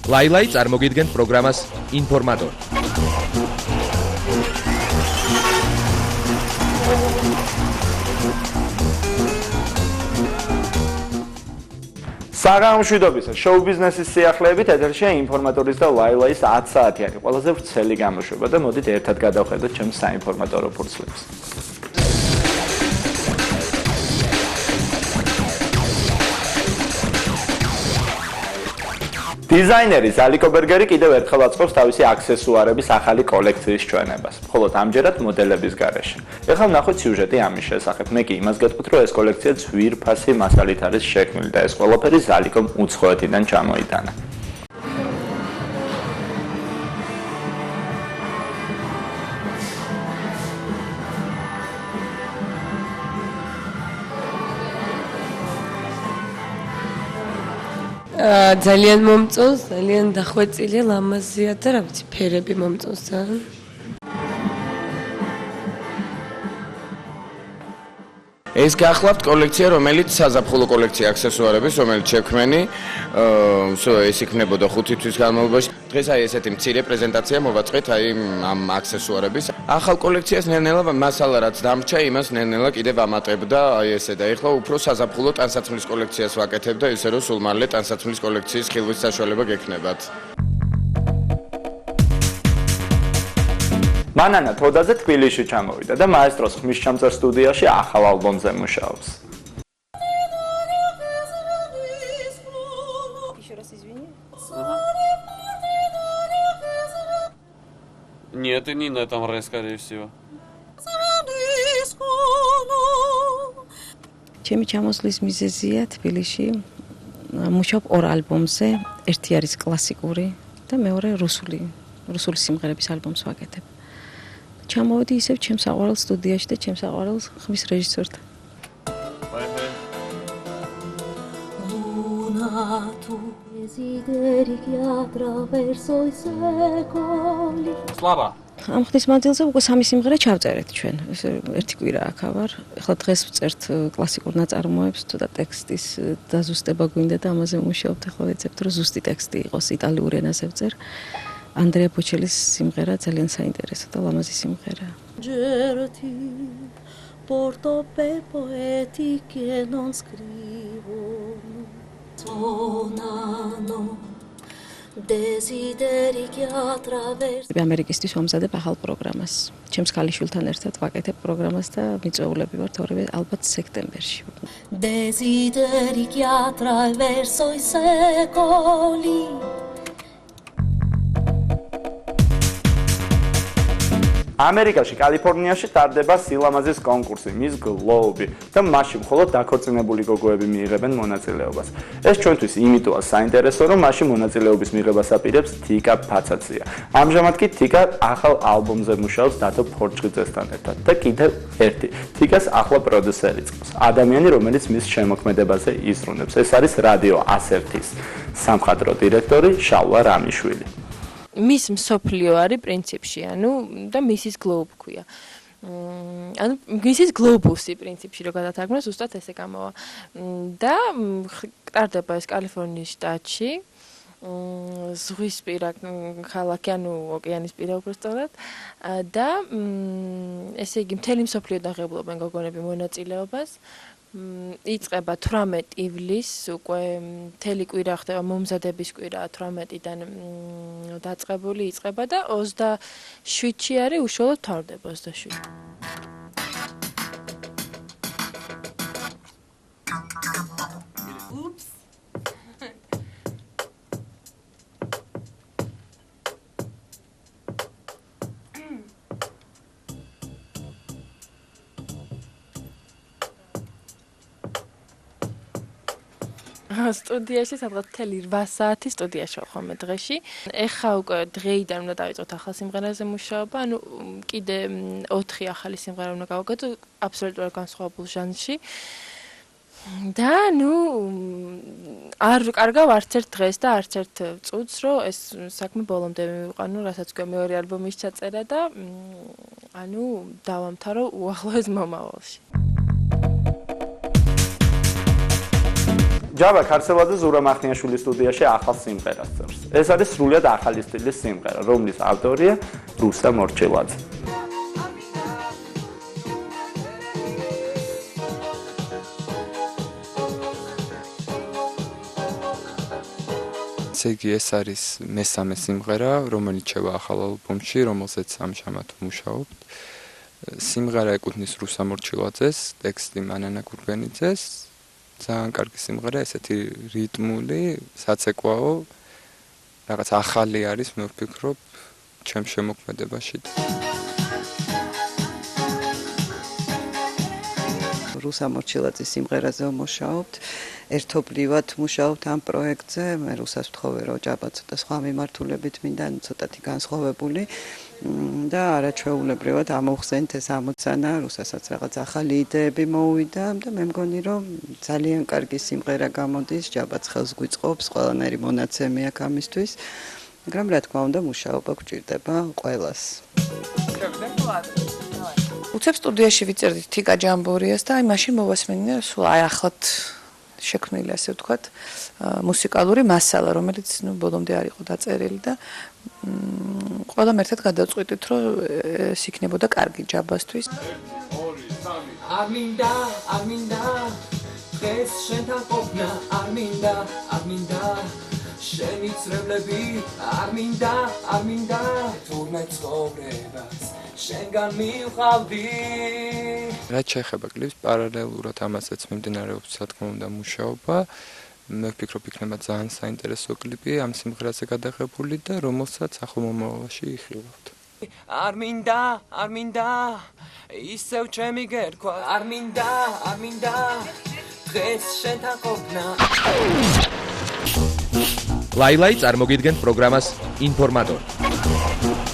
ლაილაი წარმოგიდგენთ პროგრამას ინფორმატორი. საგამშვიდობისა შოუ ბიზნესის სიახლეებით ეთერშია ინფორმატორის და ლაილაის 10 საათიანი ყველაზე ვრცელი გამოშვება და მოდით ერთად გადავხედოთ ჩემს საინფორმატორო ფურცლებს. დიზაინერი ზალიკო ბერგერი კიდევ ერთხელ აწყობს თავისი აქსესუარების ახალი კოლექციის ჩვენებას, მხოლოდ ამჯერად მოდელების გარეშე. ეხლა ვნახოთ სიუჟეტი ამის შესახებ. მე კი იმას გეტყვით, რომ ეს კოლექცია ძვირფასი მასალით არის შექმნილი და ეს ყველაფერი ზალიკომ უცხოეთიდან ჩამოიტანა. ძალიან მომწონს, ძალიან დახვეწილი, ლამაზია და რა ვიცი, ფერები მომწონს ძალიან. ეს გახლავთ კოლექცია, რომელიც საზაფხულო კოლექცია აქსესუარების, რომელიც შექმნენი, ეს იქნებოდა 5 თვის განმავლობაში. დღეს აი ესეთი მცირე პრეზენტაცია მოვაწყეთ აი ამ აქსესუარების. ახალ კოლექციას ნელ-ნელა მასალა რაც დამრჩა, იმას ნელ-ნელა კიდევ ვამატებ და აი ესე და ეხლა უფრო საზაფხულო ტანსაცმლის კოლექციას ვაკეთებ და ისე რომ სულ მალე ტანსაცმლის კოლექციის ხილვის საშუალება გექნებათ. მანანა თოდაძე თბილისში ჩამოვიდა და მაესტროს ხმისჩამწერ სტუდიაში ახალ ალბომზე მუშაობს. Нет, и Нина там, скорее всего. ჩემი ჩამოსვლის მიზეზია თბილისში მუშაობ ორ ალბომზე, ერთი არის კლასიკური და მეორე რუსული სიმღერების ალბომს ვაკეთებ. ჩამოვედი ისევ ჩემს საყვარელ სტუდიაში და ჩემს საყვარელ ხმის რეჟისორთან. Слава. ამ ხნის მანძილზე უკვე 3 სიმღერა ჩავწერეთ ჩვენ. ერთი კვირა აქ ვარ. ეხლა დღეს ვწერთ კლასიკურ ნაწარმოებს, თუ და ტექსტის დაზუსტება გვინდა და ამაზე ვმუშაობთ. ეხლა ვეცებთ, რომ ზუსტი ტექსტი იყოს იტალიურ ენაზე ვწერ. ანდრეა ბოჩელის სიმღერა ძალიან საინტერესო და ლამაზი სიმღერაა. ამერიკისთვის ვამზადებ ახალ პროგრამას. ჩემს ქალიშვილთან ერთად ვაკეთებ პროგრამას და მიწვეულები ვართ ორივე ალბათ სექტემბერში. ამერიკაში, კალიფორნიაში ტარდება სილამაზის კონკურსი, Miss Globe და მასში მხოლოდ დაქორწინებული გოგოები მიიღებენ მონაწილეობას. ეს ჩვენთვის იმიტოა საინტერესო, რომ მასში მონაწილეობის მიღებას აპირებს თიკა ფაცაცია. ამჟამად კი თიკა ახალ ალბომზე მუშაობს დათო ფორჭხიძესთან ერთად და კიდევ ერთი თიკას ახლა პროდიუსერი წყობს. ადამიანი, რომელიც მის შემოქმედებაზე იზრუნებს. ეს არის რადიო 101-ის სამხატვრო დირექტორი შალვა რამიშვილი. მის მსოფლიო არის პრინციპში, და მისის გლობ ქვია. მისის გლობუსი პრინციპში რო გადათარგმნოს, უბრალოდ ესე გამოვა. და ტარდება ეს კალიფორნიის შტატში. ზღვისპირა ქალაქი, ოკეანისპირა უბრალოდ და ესე იგი მთელი მსოფლიოდან ღებულობენ გოგონები მონაწილეობას. იწყება 18 ივლისს უკვე მთელი კვირა ხდება მომზადების კვირა 18-დან დაწყებული იწყება და 27-ში არის უშუალოდ თავდება 27. სტუდიაში სადღაც 8 საათი სტუდიაში ვარ ხოლმე დღეში. ეხა უკვე დღეიდან უნდა დავიწყოთ ახალ სიმღერაზე მუშაობა, კიდე 4 ახალი სიმღერა უნდა გავაკეთო აბსოლუტურად განსხვავებულ ჟანრში. და არ კარგავ არც ერთ დღეს და არც ერთ წუთს, რომ ეს საქმე ბოლომდე მივიყვანო, რასაც გვია მეორე ალბომის ჩაწერა და დავამთავრო უახლოეს მომავალში. ჯავა ქარსელაძე ზურა მახნიაშვილის სტუდიაში ახალ სიმღერას წერს. ეს არის სრულიად ახალი სტილის სიმღერა, რომლის ავტორია რუსა მორჩილაძე. იგი ეს არის მესამე სიმღერა, რომელიც შევა ახალ ალბომში, რომელზეც ამჟამად ვმუშაობთ. სიმღერა ეკუთვნის რუსა მორჩილაძეს, ტექსტი მანანა გურგენიძეს. ძალიან კარგი სიმღერა, ესეთი რიტმული, საცეკვაო, რაღაც ახალი არის, მე ვფიქრობ, ჩემს შემოქმედებაში. რუსა მორჩილაძის სიმღერაზე ვმუშაობთ. ერთობლივად მუშაობთ ამ პროექტზე. მე რუსას ვთხოვე, რომ ჯაბა ცოტა სხვა მიმართულებით მინდა, ცოტათი განსხვავებული და არაჩვეულებრივად ამოვხსენთ ეს ამოცანა. რუსასაც რაღაც ახალი იდეები მოუვიდა და მე მგონი, რომ ძალიან კარგი სიმღერა გამოდის, ჯაბაც ხელს გვიწყობს, ყველანაირი მონაცემი აქვს ამისთვის. მაგრამ რა თქმა უნდა, მუშაობა გვჭირდება ყველას. უცებ სტუდიაში ვიწერდით თიკა ჯამბორიას და აი მაშინ მოვასმინე სულ აი ახლად შექმნილი ასე ვთქვათ მუსიკალური მასალა, რომელიც ბოლომდე არ იყო დაწერილი და ყველამ ერთად გადავწყვიტეთ, რომ ეს იქნებოდა კარგი ჯაბასთვის. არ მინდა დღეს შენთან ყოფნა, არ მინდა შენი წრებლები, არ მინდა თურმე ცხოვრებას შენგან მივყავდი. რაც შეეხება კლიპს, პარალელურად ამასაც მიმდინარეობს, რა თქმა უნდა, მუშაობა. მე ვფიქრობ, იქნება ძალიან საინტერესო კლიპი ამ სიმღერაზე გადაღებული და რომელსაც ახლო მომავალში იხილავთ. არ მინდა ისევ ჩემი გერქვა, არ მინდა დღეს შენთან ყოფნა. ლაილაი წარმოგიდგენთ პროგრამას ინფორმატორი.